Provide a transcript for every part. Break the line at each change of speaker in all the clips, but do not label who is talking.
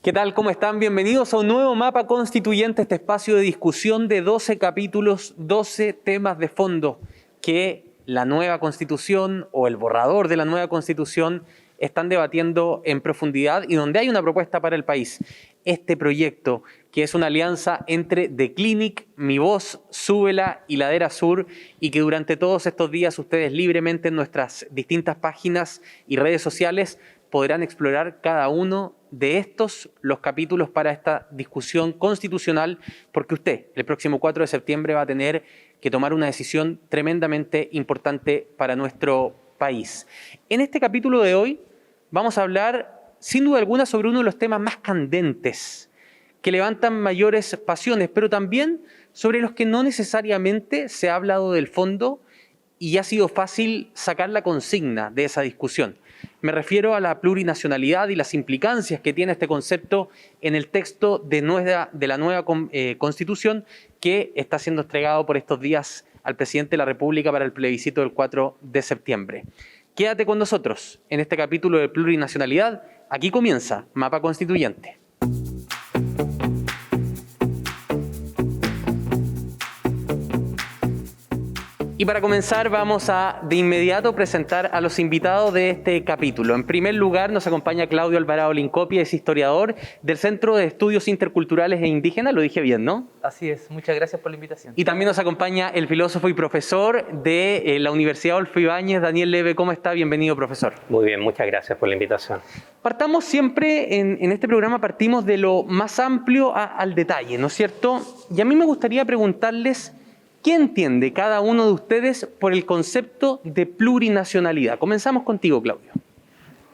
¿Qué tal? ¿Cómo están? Bienvenidos a un nuevo Mapa Constituyente, este espacio de discusión de 12 capítulos, 12 temas de fondo que la nueva Constitución o el borrador de la nueva Constitución están debatiendo en profundidad y donde hay una propuesta para el país. Este proyecto, que es una alianza entre The Clinic, Mi Voz, Súbela y Ladera Sur, y que durante todos estos días ustedes libremente en nuestras distintas páginas y redes sociales podrán explorar cada uno de los capítulos para esta discusión constitucional, porque usted el próximo 4 de septiembre va a tener que tomar una decisión tremendamente importante para nuestro país. En este capítulo de hoy vamos a hablar, sin duda alguna, sobre uno de los temas más candentes, que levantan mayores pasiones, pero también sobre los que no necesariamente se ha hablado del fondo y ha sido fácil sacar la consigna de esa discusión. Me refiero a la plurinacionalidad y las implicancias que tiene este concepto en el texto de la nueva Constitución que está siendo entregado por estos días al presidente de la República para el plebiscito del 4 de septiembre. Quédate con nosotros en este capítulo de plurinacionalidad. Aquí comienza Mapa Constituyente. Y para comenzar vamos a de inmediato presentar a los invitados de este capítulo. En primer lugar nos acompaña Claudio Alvarado Lincopia, es historiador del Centro de Estudios Interculturales e Indígenas, lo dije bien, ¿no?
Así es, muchas gracias por la invitación.
Y también nos acompaña el filósofo y profesor de la Universidad Adolfo Ibáñez, Daniel Leve. ¿Cómo está? Bienvenido, profesor.
Muy bien, muchas gracias por la invitación.
Partamos siempre, en este programa partimos de lo más amplio al detalle, ¿no es cierto? Y a mí me gustaría preguntarles, ¿qué entiende cada uno de ustedes por el concepto de plurinacionalidad? Comenzamos contigo, Claudio.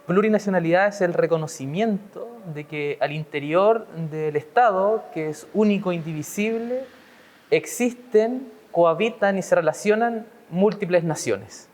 Plurinacionalidad es el reconocimiento de que al interior del Estado, que es único e indivisible, existen, cohabitan y se relacionan múltiples naciones.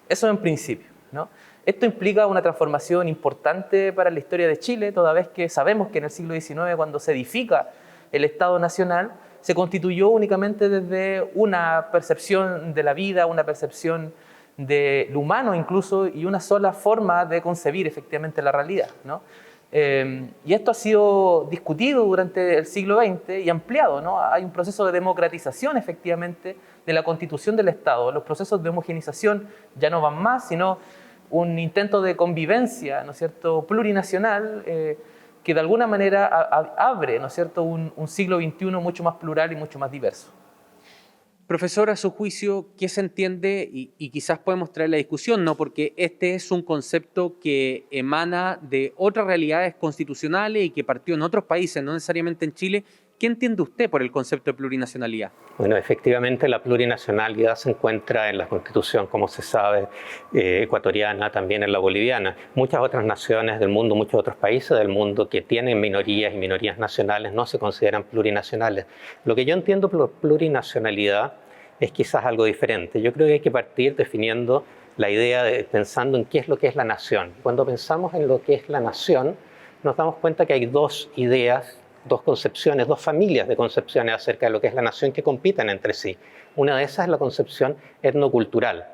Eso en principio, ¿no? Esto implica una transformación importante para la historia de Chile, toda vez que sabemos que en el siglo XIX, cuando se edifica el Estado Nacional, se constituyó únicamente desde una percepción de la vida, una percepción de lo humano incluso, y una sola forma de concebir efectivamente la realidad, ¿no? Y esto ha sido discutido durante el siglo XX y ampliado, ¿no? Hay un proceso de democratización efectivamente de la constitución del Estado. Los procesos de homogenización ya no van más, sino un intento de convivencia, ¿no es cierto?, plurinacional, que de alguna manera abre, ¿no es cierto?, un siglo XXI mucho más plural y mucho más diverso.
Profesor, a su juicio, ¿qué se entiende? Y quizás podemos traer la discusión, ¿no? Porque este es un concepto que emana de otras realidades constitucionales y que partió en otros países, no necesariamente en Chile. ¿Qué entiende usted por el concepto de plurinacionalidad?
Bueno, efectivamente la plurinacionalidad se encuentra en la Constitución, como se sabe, ecuatoriana, también en la boliviana. Muchas otras naciones del mundo, muchos otros países del mundo que tienen minorías y minorías nacionales no se consideran plurinacionales. Lo que yo entiendo por plurinacionalidad es quizás algo diferente. Yo creo que hay que partir definiendo la idea pensando en qué es lo que es la nación. Cuando pensamos en lo que es la nación, nos damos cuenta que hay dos ideas, dos concepciones, dos familias de concepciones acerca de lo que es la nación que compiten entre sí. Una de esas es la concepción etnocultural.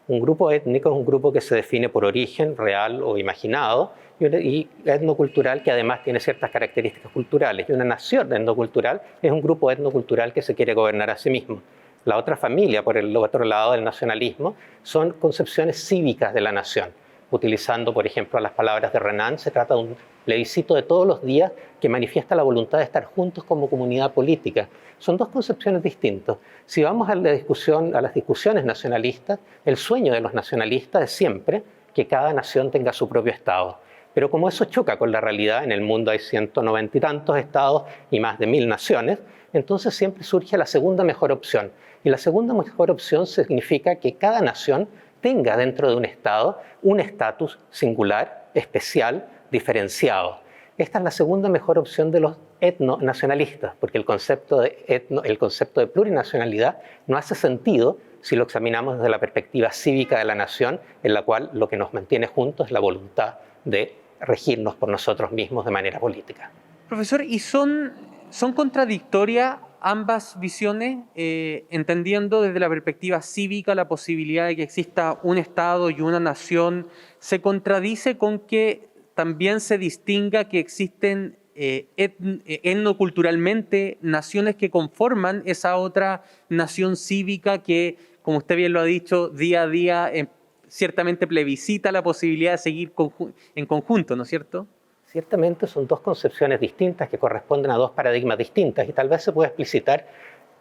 Un grupo étnico es un grupo que se define por origen real o imaginado y etnocultural que además tiene ciertas características culturales. Y una nación etnocultural es un grupo etnocultural que se quiere gobernar a sí mismo. La otra familia, por el otro lado del nacionalismo, son concepciones cívicas de la nación. Utilizando, por ejemplo, las palabras de Renan, se trata de un plebiscito de todos los días que manifiesta la voluntad de estar juntos como comunidad política. Son dos concepciones distintas. Si vamos a la discusión, a las discusiones nacionalistas, el sueño de los nacionalistas es siempre que cada nación tenga su propio Estado. Pero como eso choca con la realidad, en el mundo hay 190 y tantos estados y más de 1000 naciones, entonces siempre surge la segunda mejor opción. Y la segunda mejor opción significa que cada nación tenga dentro de un Estado un estatus singular, especial, diferenciado. Esta es la segunda mejor opción de los etnonacionalistas, porque el concepto de plurinacionalidad no hace sentido si lo examinamos desde la perspectiva cívica de la nación, en la cual lo que nos mantiene juntos es la voluntad de regirnos por nosotros mismos de manera política.
Profesor, ¿y son contradictorias ambas visiones, entendiendo desde la perspectiva cívica la posibilidad de que exista un Estado y una nación? ¿Se contradice con que también se distinga que existen etnoculturalmente naciones que conforman esa otra nación cívica que, como usted bien lo ha dicho, día a día ciertamente plebiscita la posibilidad de seguir en conjunto, ¿no es cierto?
Ciertamente son dos concepciones distintas que corresponden a dos paradigmas distintas y tal vez se puede explicitar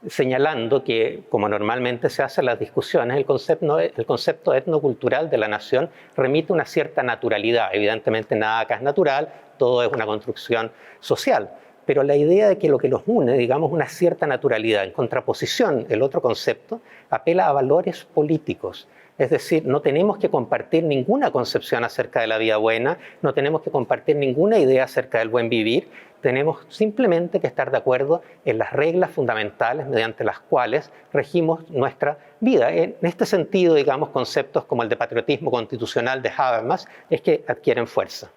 señalando que, como normalmente se hace en las discusiones, el concepto etnocultural de la nación remite a una cierta naturalidad. Evidentemente nada acá es natural, todo es una construcción social. Pero la idea de que lo que los une, digamos, una cierta naturalidad, en contraposición, el otro concepto, apela a valores políticos. Es decir, no tenemos que compartir ninguna concepción acerca de la vida buena, no tenemos que compartir ninguna idea acerca del buen vivir, tenemos simplemente que estar de acuerdo en las reglas fundamentales mediante las cuales regimos nuestra vida. En este sentido, digamos, conceptos como el de patriotismo constitucional de Habermas es que adquieren fuerza.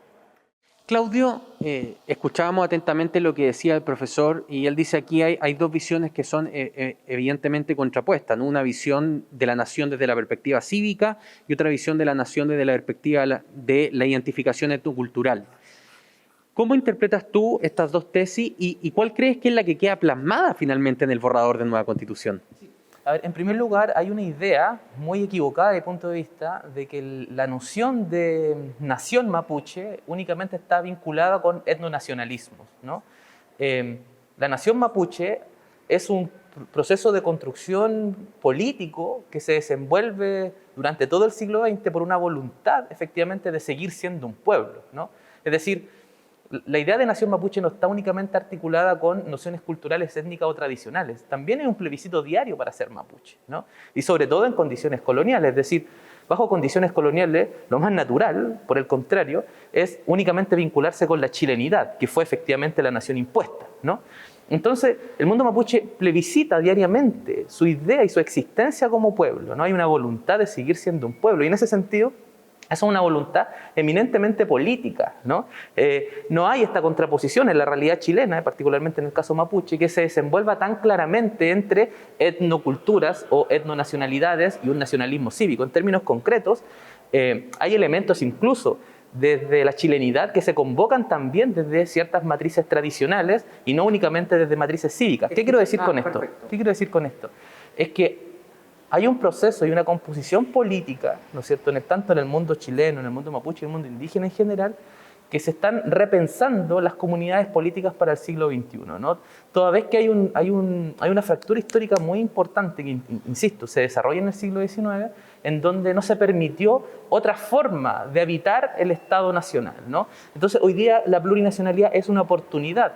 Claudio, escuchábamos atentamente lo que decía el profesor y él dice aquí hay dos visiones que son evidentemente contrapuestas, ¿no? Una visión de la nación desde la perspectiva cívica y otra visión de la nación desde la perspectiva de la identificación etnocultural. ¿Cómo interpretas tú estas dos tesis y cuál crees que es la que queda plasmada finalmente en el borrador de nueva Constitución?
A ver, en primer lugar, hay una idea muy equivocada desde el punto de vista de que la noción de nación mapuche únicamente está vinculada con etnonacionalismos, ¿no? La nación mapuche es un proceso de construcción político que se desenvuelve durante todo el siglo XX por una voluntad, efectivamente, de seguir siendo un pueblo, ¿no? Es decir, la idea de nación mapuche no está únicamente articulada con nociones culturales, étnicas o tradicionales. También hay un plebiscito diario para ser mapuche, ¿no? Y sobre todo en condiciones coloniales. Es decir, bajo condiciones coloniales, lo más natural, por el contrario, es únicamente vincularse con la chilenidad, que fue efectivamente la nación impuesta, ¿no? Entonces, el mundo mapuche plebiscita diariamente su idea y su existencia como pueblo, ¿no? Hay una voluntad de seguir siendo un pueblo. Y en ese sentido, esa es una voluntad eminentemente política, ¿no? No hay esta contraposición en la realidad chilena, particularmente en el caso mapuche, que se desenvuelva tan claramente entre etnoculturas o etnonacionalidades y un nacionalismo cívico. En términos concretos, hay elementos incluso desde la chilenidad que se convocan también desde ciertas matrices tradicionales y no únicamente desde matrices cívicas. ¿Qué quiero decir con esto? ¿Qué quiero decir con esto? Es que hay un proceso y una composición política, ¿no es cierto?, tanto en el mundo chileno, en el mundo mapuche y en el mundo indígena en general, que se están repensando las comunidades políticas para el siglo XXI, ¿no? Toda vez que hay una fractura histórica muy importante que, insisto, se desarrolla en el siglo XIX, en donde no se permitió otra forma de habitar el Estado nacional, ¿no? Entonces, hoy día la plurinacionalidad es una oportunidad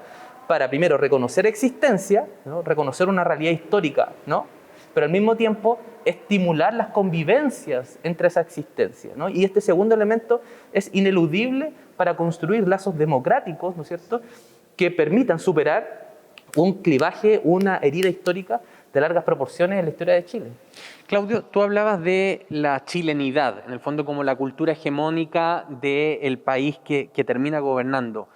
para, primero, reconocer existencia, ¿no?, reconocer una realidad histórica, ¿no?, pero al mismo tiempo estimular las convivencias entre esa existencia, ¿no? Y este segundo elemento es ineludible para construir lazos democráticos, ¿no es cierto?, que permitan superar un clivaje, una herida histórica de largas proporciones en la historia de Chile.
Claudio, tú hablabas de la chilenidad, en el fondo como la cultura hegemónica del país que termina gobernando.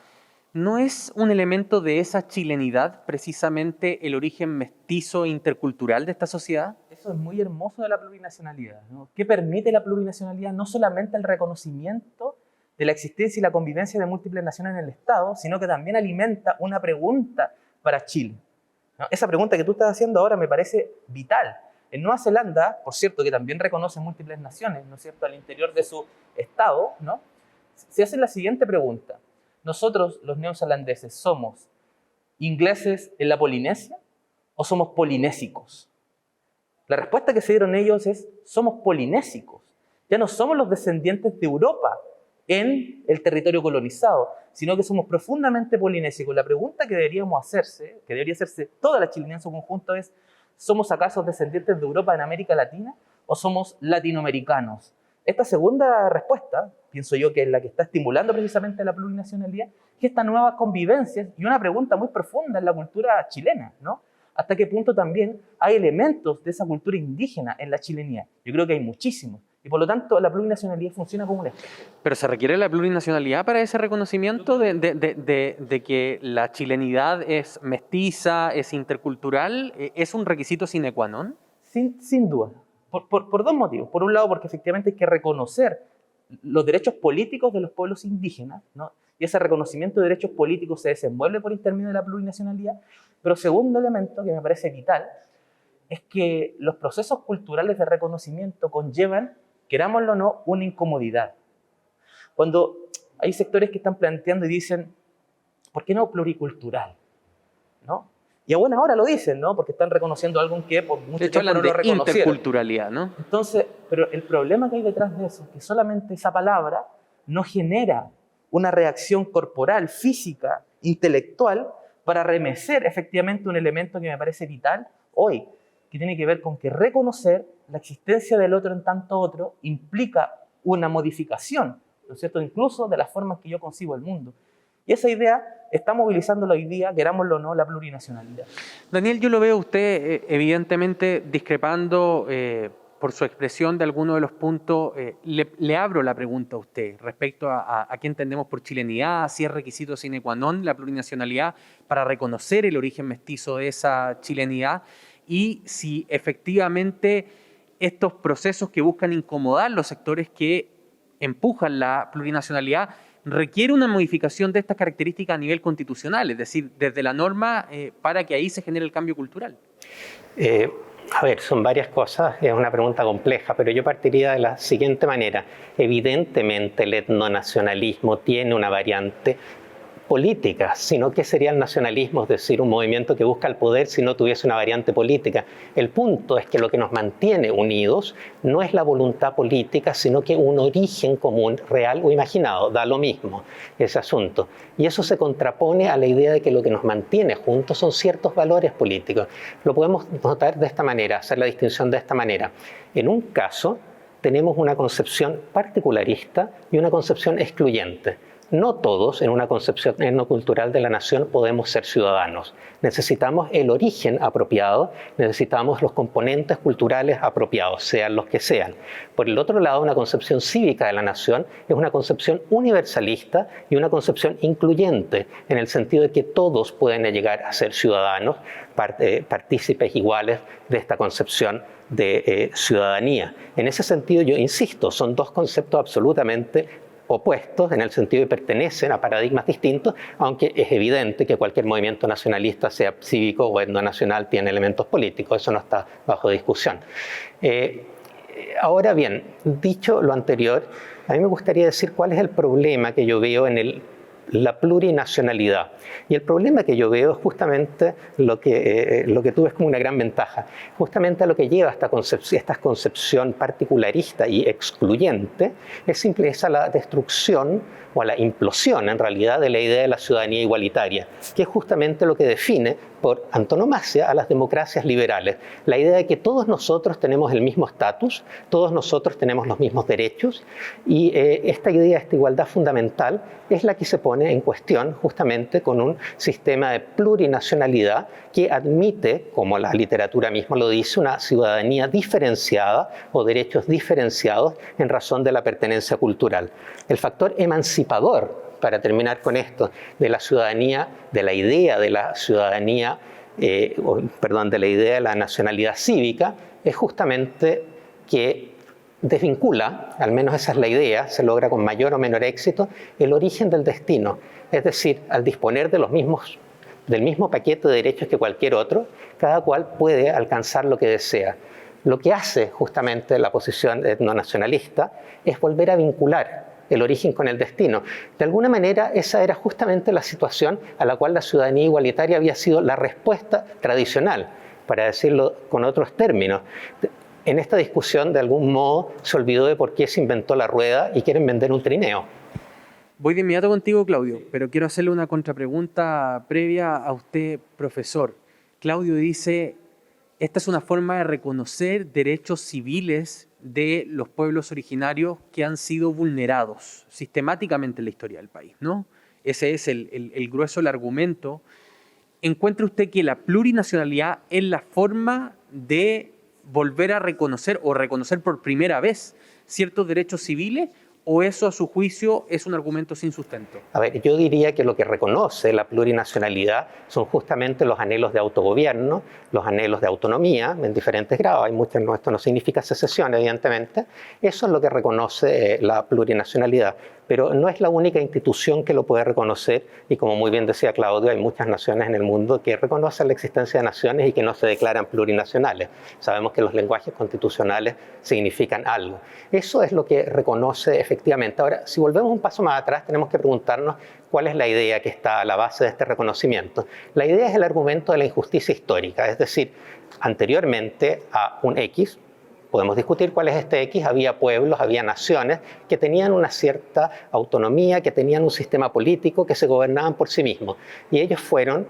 ¿No es un elemento de esa chilenidad precisamente el origen mestizo e intercultural de esta sociedad?
Eso es muy hermoso de la plurinacionalidad, ¿no? ¿Qué permite la plurinacionalidad? No solamente el reconocimiento de la existencia y la convivencia de múltiples naciones en el Estado, sino que también alimenta una pregunta para Chile, ¿no? Esa pregunta que tú estás haciendo ahora me parece vital. En Nueva Zelanda, por cierto, que también reconoce múltiples naciones, ¿no es cierto?, al interior de su Estado, ¿no?, se hace la siguiente pregunta. ¿Nosotros, los neozelandeses, somos ingleses en la Polinesia o somos polinésicos? La respuesta que se dieron ellos es: somos polinésicos. Ya no somos los descendientes de Europa en el territorio colonizado, sino que somos profundamente polinésicos. La pregunta que deberíamos hacerse, que debería hacerse toda la chilenidad en su conjunto es: ¿somos acaso descendientes de Europa en América Latina o somos latinoamericanos? Esta segunda respuesta, pienso yo que es la que está estimulando precisamente la plurinacionalidad, que esta nueva convivencia y una pregunta muy profunda en la cultura chilena, ¿no? ¿Hasta qué punto también hay elementos de esa cultura indígena en la chilenidad? Yo creo que hay muchísimos. Y por lo tanto, la plurinacionalidad funciona como un espejo.
¿Pero se requiere la plurinacionalidad para ese reconocimiento de que la chilenidad es mestiza, es intercultural? ¿Es un requisito sine qua non?
Sin duda. Por dos motivos. Por un lado, porque efectivamente hay que reconocer los derechos políticos de los pueblos indígenas, ¿no?, y ese reconocimiento de derechos políticos se desenvuelve por intermedio de la plurinacionalidad. Pero segundo elemento que me parece vital es que los procesos culturales de reconocimiento conllevan, querámoslo o no, una incomodidad. Cuando hay sectores que están planteando y dicen, ¿por qué no pluricultural? ¿No? Y a buena hora lo dicen, ¿no? Porque están reconociendo algo que por mucho tiempo no lo reconocieron.
Interculturalidad, ¿no?
Entonces, pero el problema que hay detrás de eso es que solamente esa palabra no genera una reacción corporal, física, intelectual, para remecer efectivamente un elemento que me parece vital hoy, que tiene que ver con que reconocer la existencia del otro en tanto otro implica una modificación, ¿no es cierto?, incluso de las formas que yo concibo el mundo. Y esa idea está movilizándola hoy día, querámoslo o no, la plurinacionalidad.
Daniel, yo lo veo a usted evidentemente discrepando por su expresión de alguno de los puntos. Le abro la pregunta a usted respecto a qué entendemos por chilenidad, si es requisito sine qua non la plurinacionalidad para reconocer el origen mestizo de esa chilenidad y si efectivamente estos procesos que buscan incomodar los sectores que empujan la plurinacionalidad requiere una modificación de estas características a nivel constitucional, es decir, desde la norma para que ahí se genere el cambio cultural.
A ver, son varias cosas, es una pregunta compleja, pero yo partiría de la siguiente manera. Evidentemente el etnonacionalismo tiene una variante política, sino que sería el nacionalismo, es decir, un movimiento que busca el poder si no tuviese una variante política. El punto es que lo que nos mantiene unidos no es la voluntad política, sino que un origen común, real o imaginado, da lo mismo ese asunto. Y eso se contrapone a la idea de que lo que nos mantiene juntos son ciertos valores políticos. Lo podemos notar de esta manera, hacer la distinción de esta manera. En un caso, tenemos una concepción particularista y una concepción excluyente. No todos, en una concepción etnocultural de la nación, podemos ser ciudadanos. Necesitamos el origen apropiado, necesitamos los componentes culturales apropiados, sean los que sean. Por el otro lado, una concepción cívica de la nación es una concepción universalista y una concepción incluyente, en el sentido de que todos pueden llegar a ser ciudadanos, partícipes iguales de esta concepción de ciudadanía. En ese sentido, yo insisto, son dos conceptos absolutamente opuestos en el sentido de que pertenecen a paradigmas distintos, aunque es evidente que cualquier movimiento nacionalista, sea cívico o etnonacional, tiene elementos políticos, eso no está bajo discusión. Ahora bien, dicho lo anterior, a mí me gustaría decir cuál es el problema que yo veo en la plurinacionalidad. Y el problema que yo veo es justamente lo que tú ves como una gran ventaja, justamente a lo que lleva esta concepción particularista y excluyente, es a la destrucción o a la implosión en realidad de la idea de la ciudadanía igualitaria, que es justamente lo que define por antonomasia a las democracias liberales. La idea de que todos nosotros tenemos el mismo estatus, todos nosotros tenemos los mismos derechos, y esta idea, esta igualdad fundamental, es la que se pone en cuestión justamente con un sistema de plurinacionalidad que admite, como la literatura misma lo dice, una ciudadanía diferenciada o derechos diferenciados en razón de la pertenencia cultural. El factor emancipador, para terminar con esto, de la ciudadanía, de la idea de la ciudadanía, de la idea de la nacionalidad cívica, es justamente que desvincula, al menos esa es la idea, se logra con mayor o menor éxito, el origen del destino. Es decir, al disponer del mismo paquete de derechos que cualquier otro, cada cual puede alcanzar lo que desea. Lo que hace justamente la posición etnonacionalista es volver a vincular el origen con el destino. De alguna manera, esa era justamente la situación a la cual la ciudadanía igualitaria había sido la respuesta tradicional, para decirlo con otros términos. En esta discusión, de algún modo, se olvidó de por qué se inventó la rueda y quieren vender un trineo.
Voy de inmediato contigo, Claudio, pero quiero hacerle una contrapregunta previa a usted, profesor. Claudio dice, esta es una forma de reconocer derechos civiles de los pueblos originarios que han sido vulnerados sistemáticamente en la historia del país, ¿no? Ese es el grueso del argumento. ¿Encuentra usted que la plurinacionalidad es la forma de volver a reconocer o reconocer por primera vez ciertos derechos civiles? ¿O eso, a su juicio, es un argumento sin sustento?
A ver, yo diría que lo que reconoce la plurinacionalidad son justamente los anhelos de autogobierno, los anhelos de autonomía en diferentes grados. Hay muchos, esto no significa secesión, evidentemente. Eso es lo que reconoce la plurinacionalidad. pero no es la única institución que lo puede reconocer, y como muy bien decía Claudio, hay muchas naciones en el mundo que reconocen la existencia de naciones y que no se declaran plurinacionales. Sabemos que los lenguajes constitucionales significan algo. Eso es lo que reconoce efectivamente. Ahora, si volvemos un paso más atrás, tenemos que preguntarnos cuál es la idea que está a la base de este reconocimiento. La idea es el argumento de la injusticia histórica, es decir, anteriormente a un X, podemos discutir cuál es este X, había pueblos, había naciones que tenían una cierta autonomía, que tenían un sistema político, que se gobernaban por sí mismos. Y ellos fueron,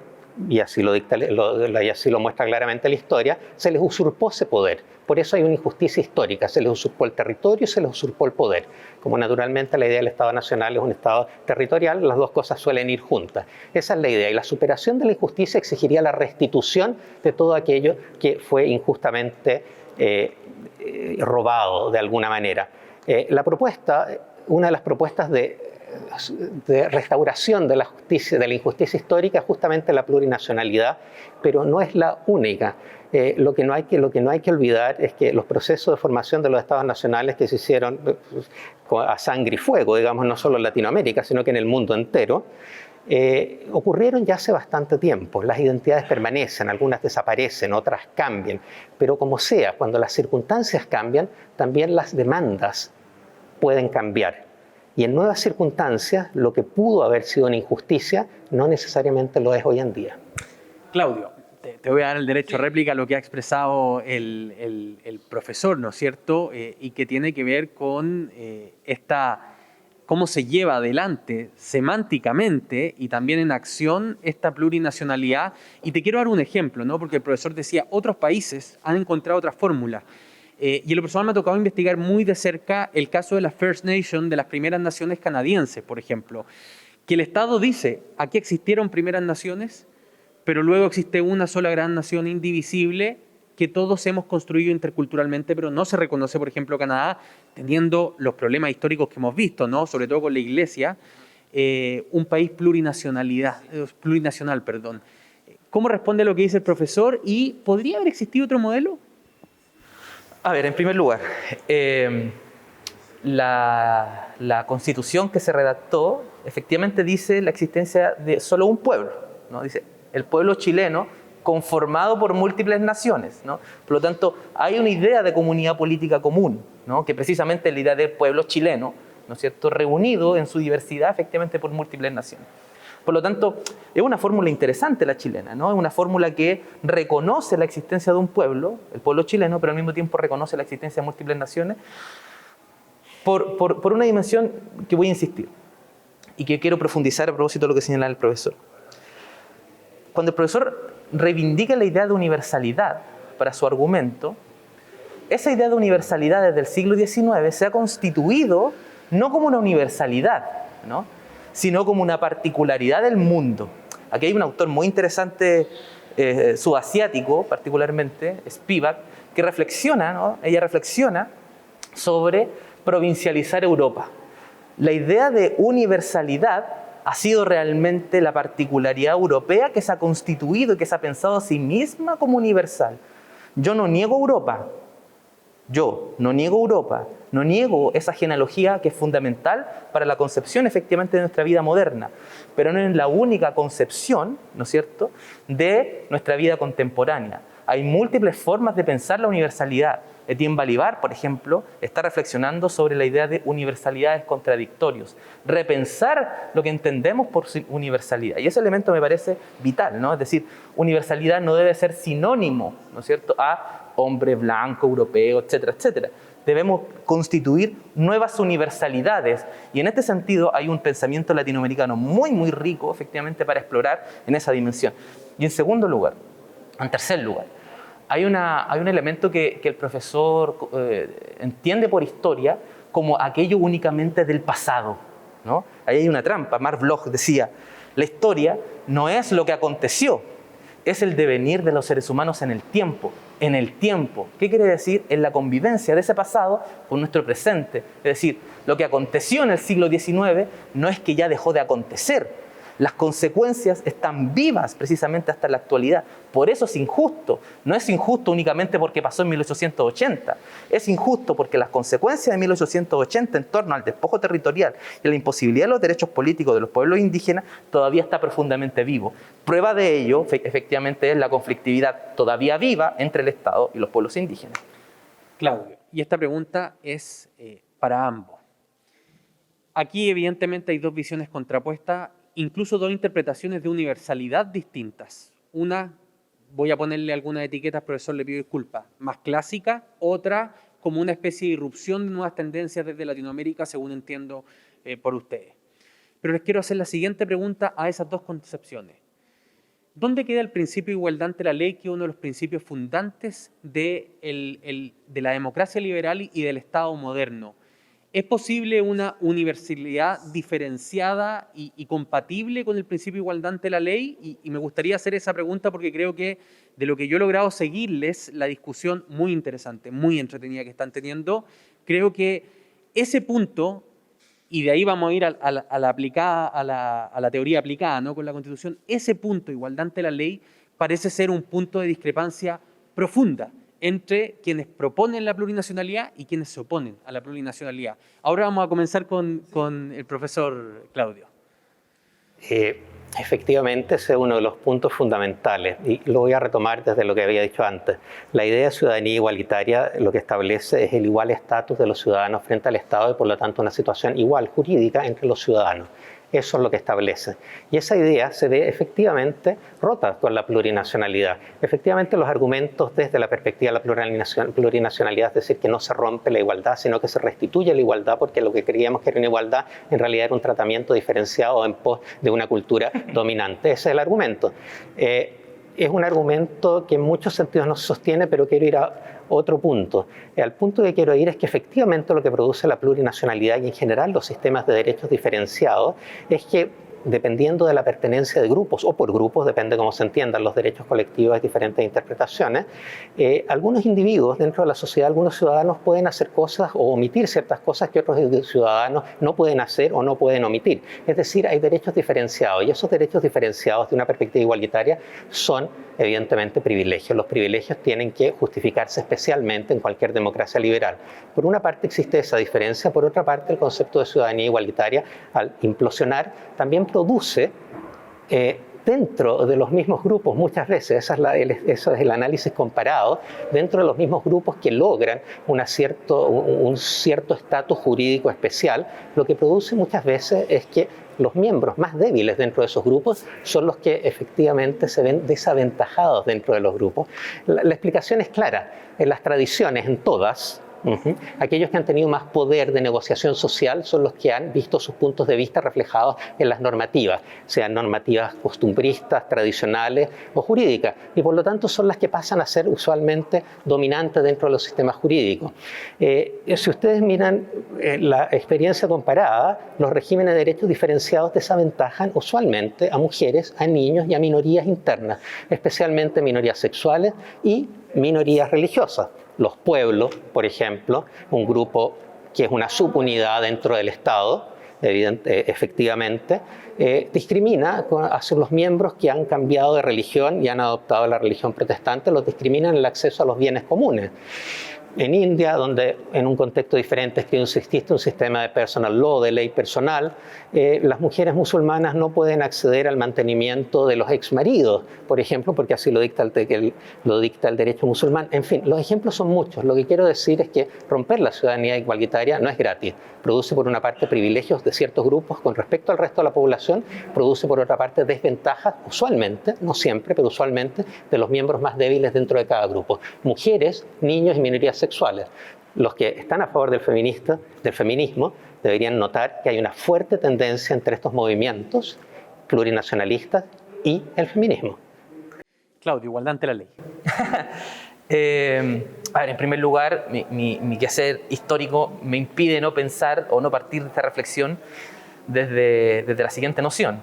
y así lo muestra claramente la historia, se les usurpó ese poder. Por eso hay una injusticia histórica, se les usurpó el territorio y se les usurpó el poder. Como naturalmente la idea del Estado nacional es un Estado territorial, las dos cosas suelen ir juntas. Esa es la idea, y la superación de la injusticia exigiría la restitución de todo aquello que fue injustamente robado de alguna manera. Una de las propuestas de restauración de la justicia, de la injusticia histórica, es justamente la plurinacionalidad, pero no es la única. Lo que no hay que olvidar es que los procesos de formación de los estados nacionales que se hicieron a sangre y fuego, digamos, no solo en Latinoamérica, sino que en el mundo entero, ocurrieron ya hace bastante tiempo. Las identidades permanecen, algunas desaparecen, otras cambian, pero como sea, cuando las circunstancias cambian, también las demandas pueden cambiar. Y en nuevas circunstancias, lo que pudo haber sido una injusticia no necesariamente lo es hoy en día.
Claudio, te voy a dar el derecho a réplica a lo que ha expresado el profesor, ¿no es cierto? Y que tiene que ver con cómo se lleva adelante semánticamente y también en acción esta plurinacionalidad. Y te quiero dar un ejemplo, ¿no? Porque el profesor decía, otros países han encontrado otras fórmulas. Y en lo personal me ha tocado investigar muy de cerca el caso de las First Nations, de las primeras naciones canadienses, por ejemplo, que el Estado dice, aquí existieron primeras naciones, pero luego existe una sola gran nación indivisible que todos hemos construido interculturalmente, pero no se reconoce, por ejemplo, Canadá, teniendo los problemas históricos que hemos visto, ¿no? Sobre todo con la Iglesia, un país plurinacional. ¿Cómo responde a lo que dice el profesor? ¿Y podría haber existido otro modelo?
A ver, en primer lugar, la Constitución que se redactó efectivamente dice la existencia de solo un pueblo, ¿no? Dice el pueblo chileno conformado por múltiples naciones, ¿no? Por lo tanto, hay una idea de comunidad política común, ¿no? Que precisamente es la idea del pueblo chileno, ¿no es cierto?, reunido en su diversidad efectivamente por múltiples naciones. Por lo tanto, es una fórmula interesante la chilena, ¿no? Es una fórmula que reconoce la existencia de un pueblo, el pueblo chileno, pero al mismo tiempo reconoce la existencia de múltiples naciones por una dimensión que voy a insistir y que quiero profundizar a propósito de lo que señala el profesor. Cuando el profesor reivindica la idea de universalidad para su argumento, esa idea de universalidad desde el siglo XIX se ha constituido no como una universalidad, ¿no?, sino como una particularidad del mundo. Aquí hay un autor muy interesante, subasiático particularmente, Spivak, que reflexiona, ¿no? Ella reflexiona sobre provincializar Europa. La idea de universalidad ha sido realmente la particularidad europea que se ha constituido y que se ha pensado a sí misma como universal. Yo no niego Europa, no niego esa genealogía que es fundamental para la concepción efectivamente de nuestra vida moderna, pero no es la única concepción, ¿no es cierto?, de nuestra vida contemporánea. Hay múltiples formas de pensar la universalidad. Etienne Balibar, por ejemplo, está reflexionando sobre la idea de universalidades contradictorios, repensar lo que entendemos por universalidad. Y ese elemento me parece vital, ¿no? Es decir, universalidad no debe ser sinónimo, ¿no es cierto?, a hombre blanco, europeo, etcétera, etcétera. Debemos constituir nuevas universalidades. Y en este sentido hay un pensamiento latinoamericano muy, muy rico, efectivamente, para explorar en esa dimensión. Y en tercer lugar, hay un elemento que el profesor entiende por historia como aquello únicamente del pasado, ¿no? Ahí hay una trampa. Mark Bloch decía, la historia no es lo que aconteció, es el devenir de los seres humanos en el tiempo. En el tiempo. ¿Qué quiere decir? En la convivencia de ese pasado con nuestro presente. Es decir, lo que aconteció en el siglo XIX no es que ya dejó de acontecer, Las consecuencias están vivas precisamente hasta la actualidad. Por eso es injusto. No es injusto únicamente porque pasó en 1880. Es injusto porque las consecuencias de 1880 en torno al despojo territorial y a la imposibilidad de los derechos políticos de los pueblos indígenas todavía está profundamente vivo. Prueba de ello, efectivamente, es la conflictividad todavía viva entre el Estado y los pueblos indígenas.
Claudio, y esta pregunta es para ambos. Aquí evidentemente hay dos visiones contrapuestas, incluso dos interpretaciones de universalidad distintas. Una, voy a ponerle algunas etiquetas, profesor, le pido disculpas, más clásica, otra como una especie de irrupción de nuevas tendencias desde Latinoamérica, según entiendo por ustedes. Pero les quiero hacer la siguiente pregunta a esas dos concepciones. ¿Dónde queda el principio de igualdad ante la ley, que es uno de los principios fundantes de la democracia liberal y del Estado moderno? ¿Es posible una universalidad diferenciada y compatible con el principio de igualdad ante la ley? Y me gustaría hacer esa pregunta porque creo que de lo que yo he logrado seguirles la discusión muy interesante, muy entretenida que están teniendo, creo que ese punto, y de ahí vamos a ir a la teoría aplicada, ¿no?, con la Constitución, ese punto de igualdad ante la ley parece ser un punto de discrepancia profunda entre quienes proponen la plurinacionalidad y quienes se oponen a la plurinacionalidad. Ahora vamos a comenzar con el profesor Claudio.
Efectivamente, ese es uno de los puntos fundamentales y lo voy a retomar desde lo que había dicho antes. La idea de ciudadanía igualitaria lo que establece es el igual estatus de los ciudadanos frente al Estado y por lo tanto una situación igual jurídica entre los ciudadanos. Eso es lo que establece. Y esa idea se ve efectivamente rota con la plurinacionalidad. Efectivamente, los argumentos desde la perspectiva de la plurinacionalidad, es decir, que no se rompe la igualdad, sino que se restituye la igualdad, porque lo que creíamos que era una igualdad, en realidad era un tratamiento diferenciado en pos de una cultura dominante. Ese es el argumento. Es un argumento que en muchos sentidos no se sostiene, pero quiero ir a otro punto. Al punto que quiero ir es que efectivamente lo que produce la plurinacionalidad y en general los sistemas de derechos diferenciados es que dependiendo de la pertenencia de grupos o por grupos, depende cómo se entiendan los derechos colectivos de diferentes interpretaciones, algunos individuos dentro de la sociedad, algunos ciudadanos pueden hacer cosas o omitir ciertas cosas que otros ciudadanos no pueden hacer o no pueden omitir. Es decir, hay derechos diferenciados y esos derechos diferenciados de una perspectiva igualitaria son evidentemente privilegios. Los privilegios tienen que justificarse especialmente en cualquier democracia liberal. Por una parte existe esa diferencia, por otra parte el concepto de ciudadanía igualitaria al implosionar también produce dentro de los mismos grupos, muchas veces, eso es el análisis comparado, dentro de los mismos grupos que logran un cierto estatus jurídico especial, lo que produce muchas veces es que los miembros más débiles dentro de esos grupos son los que efectivamente se ven desaventajados dentro de los grupos. La explicación es clara. En las tradiciones, en todas, aquellos que han tenido más poder de negociación social son los que han visto sus puntos de vista reflejados en las normativas, sean normativas costumbristas, tradicionales o jurídicas, y por lo tanto son las que pasan a ser usualmente dominantes dentro de los sistemas jurídicos. Si ustedes miran la experiencia comparada, los regímenes de derechos diferenciados desaventajan usualmente a mujeres, a niños y a minorías internas, especialmente minorías sexuales y minorías religiosas. Los pueblos, por ejemplo, un grupo que es una subunidad dentro del Estado, efectivamente, discrimina hacia los miembros que han cambiado de religión y han adoptado la religión protestante, los discrimina en el acceso a los bienes comunes. En India, donde en un contexto diferente existe un sistema de personal law, de ley personal, las mujeres musulmanas no pueden acceder al mantenimiento de los exmaridos, por ejemplo, porque así lo dicta el derecho musulmán. En fin, los ejemplos son muchos. Lo que quiero decir es que romper la ciudadanía igualitaria no es gratis. Produce por una parte privilegios de ciertos grupos con respecto al resto de la población, produce por otra parte desventajas, usualmente, no siempre, pero usualmente, de los miembros más débiles dentro de cada grupo. Mujeres, niños y minorías sexuales. Los que están a favor del feminismo deberían notar que hay una fuerte tendencia entre estos movimientos plurinacionalistas y el feminismo.
Claudio, igualdad ante la ley.
En primer lugar, mi quehacer histórico me impide no pensar o no partir de esta reflexión desde la siguiente noción.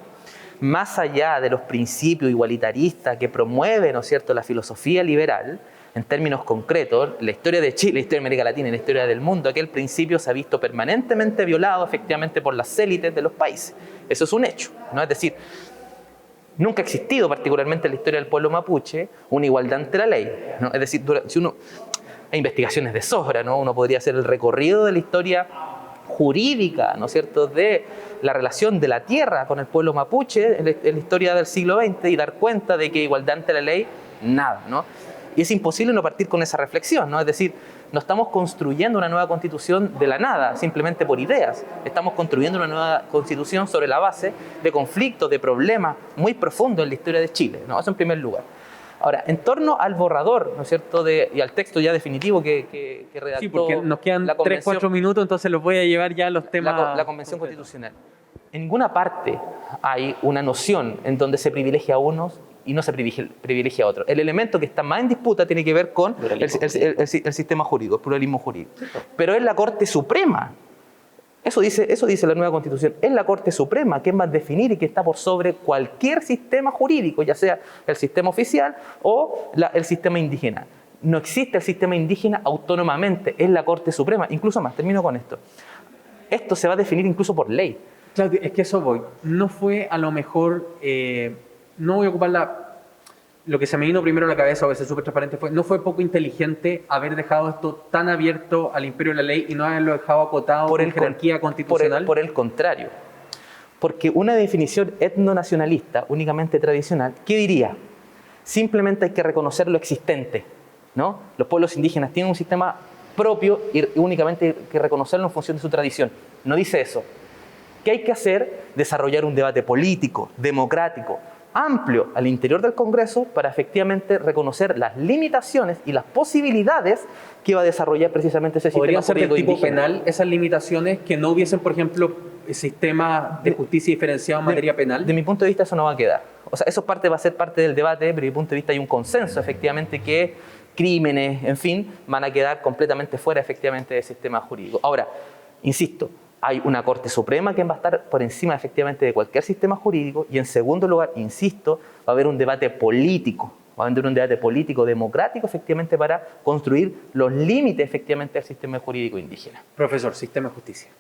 Más allá de los principios igualitaristas que promueve, ¿no es cierto?, la filosofía liberal, en términos concretos, la historia de Chile, la historia de América Latina y la historia del mundo, aquel principio se ha visto permanentemente violado efectivamente por las élites de los países. Eso es un hecho, ¿no? Es decir, nunca ha existido, particularmente en la historia del pueblo mapuche, una igualdad ante la ley, ¿no? Es decir, si uno, hay investigaciones de sobra, ¿no? Uno podría hacer el recorrido de la historia jurídica, ¿no es cierto?, de la relación de la tierra con el pueblo mapuche en la historia del siglo XX y dar cuenta de que igualdad ante la ley, nada, ¿no? Y es imposible no partir con esa reflexión, ¿no? Es decir, no estamos construyendo una nueva constitución de la nada, simplemente por ideas. Estamos construyendo una nueva constitución sobre la base de conflictos, de problemas muy profundos en la historia de Chile, ¿no? Eso en primer lugar. Ahora, en torno al borrador, ¿no es cierto?, y al texto ya definitivo que redactó
Sí, porque nos quedan
la
3-4 minutos, entonces los voy a llevar ya a los temas...
la Convención Constitucional. En ninguna parte hay una noción en donde se privilegia a unos y no se privilegia a otros. El elemento que está más en disputa tiene que ver con el sistema jurídico, el pluralismo jurídico. Pero es la Corte Suprema. Eso dice la nueva Constitución. Es la Corte Suprema quien va a definir y que está por sobre cualquier sistema jurídico, ya sea el sistema oficial o el sistema indígena. No existe el sistema indígena autónomamente, es la Corte Suprema. Incluso más, termino con esto. Esto se va a definir incluso por ley.
Claudio, es que eso voy. No fue a lo mejor, no voy a ocupar lo que se me vino primero a la cabeza, o a ser súper transparente, no fue poco inteligente haber dejado esto tan abierto al imperio de la ley y no haberlo dejado acotado por jerarquía constitucional.
Por el contrario. Porque una definición etnonacionalista, únicamente tradicional, ¿qué diría? Simplemente hay que reconocer lo existente, ¿no? Los pueblos indígenas tienen un sistema propio y únicamente hay que reconocerlo en función de su tradición. No dice eso. ¿Qué hay que hacer? Desarrollar un debate político, democrático, amplio al interior del Congreso para efectivamente reconocer las limitaciones y las posibilidades que va a desarrollar precisamente ese sistema
¿Podrían ser de
jurídico
tipo
indígena?
penal esas limitaciones que no hubiesen, por ejemplo, sistema de justicia diferenciado en materia penal?
De mi punto de vista eso no va a quedar. O sea, eso va a ser parte del debate, pero de mi punto de vista hay un consenso efectivamente que crímenes, en fin, van a quedar completamente fuera efectivamente del sistema jurídico. Ahora, insisto, hay una Corte Suprema que va a estar por encima efectivamente de cualquier sistema jurídico y en segundo lugar, insisto, va a haber un debate político, democrático efectivamente para construir los límites efectivamente del sistema jurídico indígena.
Profesor, sistema de justicia.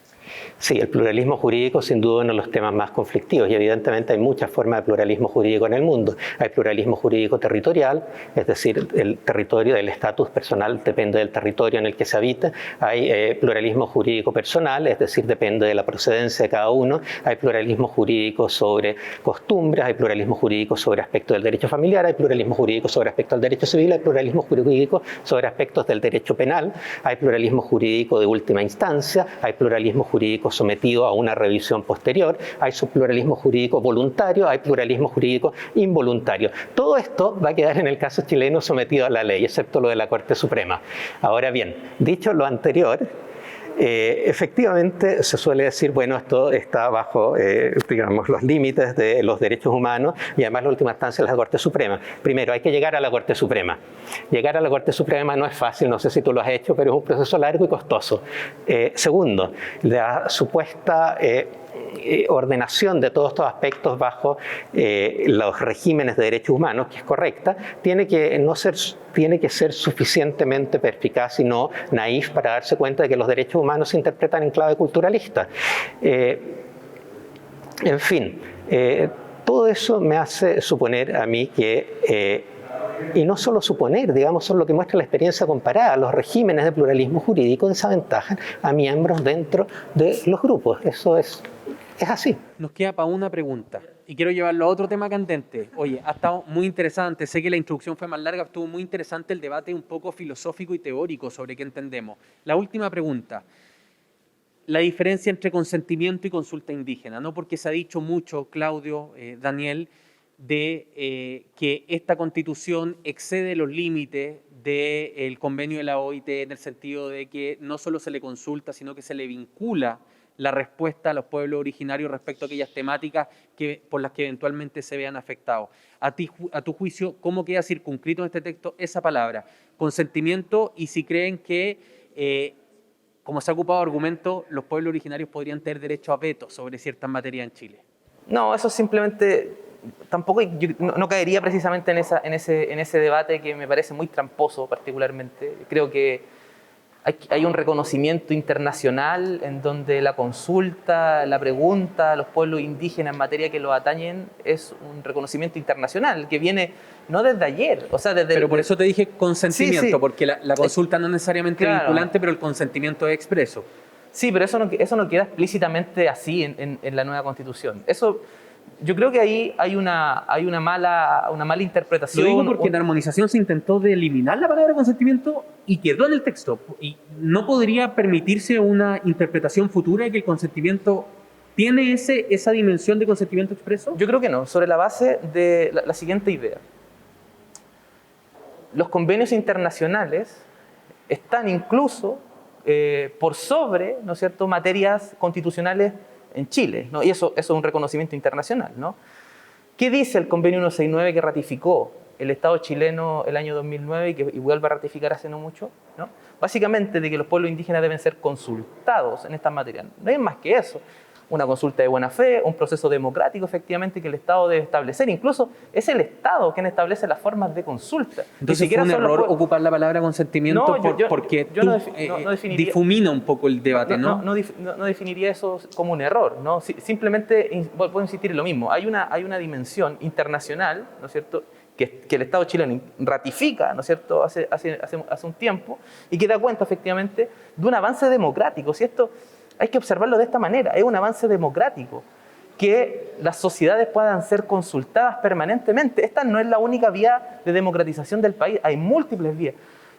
Sí, el pluralismo jurídico sin duda es uno de los temas más conflictivos y evidentemente hay muchas formas de pluralismo jurídico en el mundo. Hay pluralismo jurídico territorial, es decir, el territorio, el estatus personal depende del territorio en el que se habita. Hay pluralismo jurídico personal, es decir, depende de la procedencia de cada uno. Hay pluralismo jurídico sobre costumbres, hay pluralismo jurídico sobre aspectos del derecho familiar, hay pluralismo jurídico sobre aspectos del derecho civil, hay pluralismo jurídico sobre aspectos del derecho penal, hay pluralismo jurídico de última instancia, hay pluralismo jurídico sometido a una revisión posterior, hay pluralismo jurídico voluntario, hay pluralismo jurídico involuntario. Todo esto va a quedar en el caso chileno sometido a la ley, excepto lo de la Corte Suprema. Ahora bien, dicho lo anterior, efectivamente se suele decir, bueno, esto está bajo, digamos, los límites de los derechos humanos y además la última instancia es la Corte Suprema. Primero, hay que llegar a la Corte Suprema. Llegar a la Corte Suprema no es fácil, no sé si tú lo has hecho, pero es un proceso largo y costoso. Segundo, la supuesta ordenación de todos estos aspectos bajo los regímenes de derechos humanos, que es correcta, tiene que ser suficientemente perspicaz y no naif para darse cuenta de que los derechos humanos se interpretan en clave culturalista. En fin, todo eso me hace suponer a mí que y no solo suponer, digamos, son lo que muestra la experiencia comparada. Los regímenes de pluralismo jurídico desaventajan a miembros dentro de los grupos. Eso es así.
Nos queda para una pregunta y quiero llevarlo a otro tema candente. Oye, ha estado muy interesante, sé que la introducción fue más larga, estuvo muy interesante el debate un poco filosófico y teórico sobre qué entendemos. La última pregunta, la diferencia entre consentimiento y consulta indígena, ¿no? Porque se ha dicho mucho, Claudio, Daniel, de que esta Constitución excede los límites del convenio de la OIT en el sentido de que no solo se le consulta, sino que se le vincula la respuesta a los pueblos originarios respecto a aquellas temáticas por las que eventualmente se vean afectados. A tu juicio, ¿cómo queda circunscrito en este texto esa palabra? Consentimiento, y si creen que, como se ha ocupado argumento, los pueblos originarios podrían tener derecho a veto sobre ciertas materias en Chile.
No, eso simplemente tampoco yo no caería precisamente en ese debate que me parece muy tramposo particularmente. Creo que hay un reconocimiento internacional en donde la consulta, la pregunta a los pueblos indígenas en materia que los atañen es un reconocimiento internacional que viene no desde ayer, o sea, desde...
Pero por eso te dije consentimiento,
Sí.
porque la consulta no es necesariamente
Claro.
vinculante, pero el consentimiento es expreso.
Sí, pero eso no queda explícitamente así en la nueva Constitución. Eso, yo creo que ahí hay una mala interpretación.
Lo digo porque en la armonización se intentó de eliminar la palabra consentimiento y quedó en el texto. Y no podría permitirse una interpretación futura de que el consentimiento tiene esa dimensión de consentimiento expreso.
Yo creo que no, sobre la base de la siguiente idea. Los convenios internacionales están incluso por sobre, ¿no es cierto?, materias constitucionales en Chile, ¿no? Y eso es un reconocimiento internacional, ¿no? ¿Qué dice el convenio 169 que ratificó el Estado chileno el año 2009 y que vuelve a ratificar hace no mucho, ¿no? Básicamente de que los pueblos indígenas deben ser consultados en estas materias. No hay más que eso. Una consulta de buena fe, un proceso democrático efectivamente que el Estado debe establecer. Incluso es el Estado quien establece las formas de consulta.
Entonces fue un error ocupar la palabra consentimiento porque
no definiría,
difumina un poco el debate, ¿no?
No definiría eso como un error, ¿no? Simplemente puedo insistir en lo mismo. Hay una dimensión internacional, ¿no es cierto?, que el Estado chileno ratifica, ¿no es cierto?, hace un tiempo y que da cuenta efectivamente de un avance democrático. Si esto hay que observarlo de esta manera, es un avance democrático, que las sociedades puedan ser consultadas permanentemente. Esta no es la única vía de democratización del país, hay múltiples vías.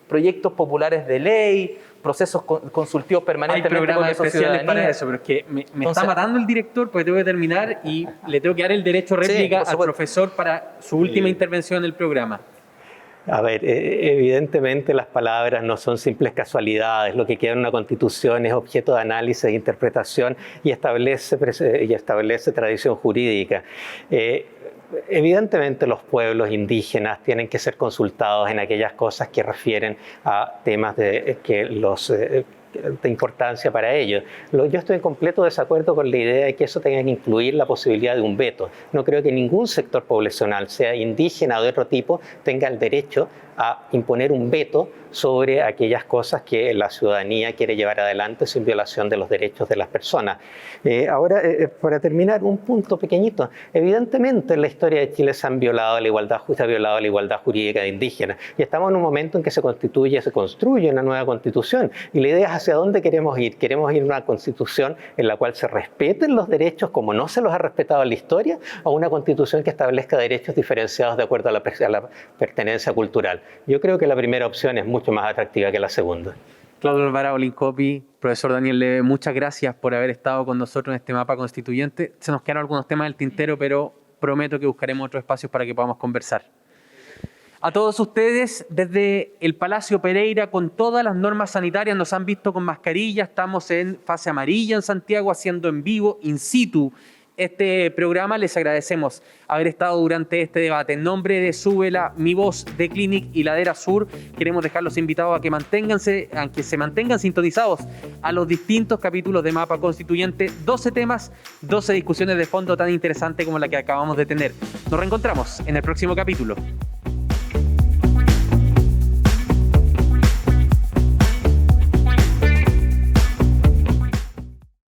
Proyectos populares de ley, procesos consultivos permanentemente.
Hay programas especiales para eso, pero es que me está matando el director porque tengo que terminar y le tengo que dar el derecho a réplica al profesor para su última intervención en el programa.
A ver, evidentemente las palabras no son simples casualidades. Lo que queda en una constitución es objeto de análisis e interpretación y establece tradición jurídica. Evidentemente los pueblos indígenas tienen que ser consultados en aquellas cosas que refieren a temas de importancia para ellos. Yo estoy en completo desacuerdo con la idea de que eso tenga que incluir la posibilidad de un veto. No creo que ningún sector poblacional, sea indígena o de otro tipo, tenga el derecho a imponer un veto sobre aquellas cosas que la ciudadanía quiere llevar adelante sin violación de los derechos de las personas. Ahora, para terminar, un punto pequeñito. Evidentemente en la historia de Chile se ha violado la igualdad jurídica de indígenas y estamos en un momento en que se construye una nueva constitución y la idea es hacia dónde queremos ir. Queremos ir a una constitución en la cual se respeten los derechos como no se los ha respetado en la historia, o una constitución que establezca derechos diferenciados de acuerdo a la pertenencia cultural. Yo creo que la primera opción es mucho más atractiva que la segunda.
Claudio Alvarado Lincopi, profesor Daniel Leve, muchas gracias por haber estado con nosotros en este mapa constituyente. Se nos quedaron algunos temas del tintero, pero prometo que buscaremos otros espacios para que podamos conversar. A todos ustedes, desde el Palacio Pereira, con todas las normas sanitarias, nos han visto con mascarilla, estamos en fase amarilla en Santiago, haciendo en vivo, in situ, este programa. Les agradecemos haber estado durante este debate. En nombre de Súbela, Mi Voz, de Clinic y Ladera Sur, queremos dejarlos invitados a que se mantengan sintonizados a los distintos capítulos de Mapa Constituyente. 12 temas, 12 discusiones de fondo tan interesantes como la que acabamos de tener. Nos reencontramos en el próximo capítulo.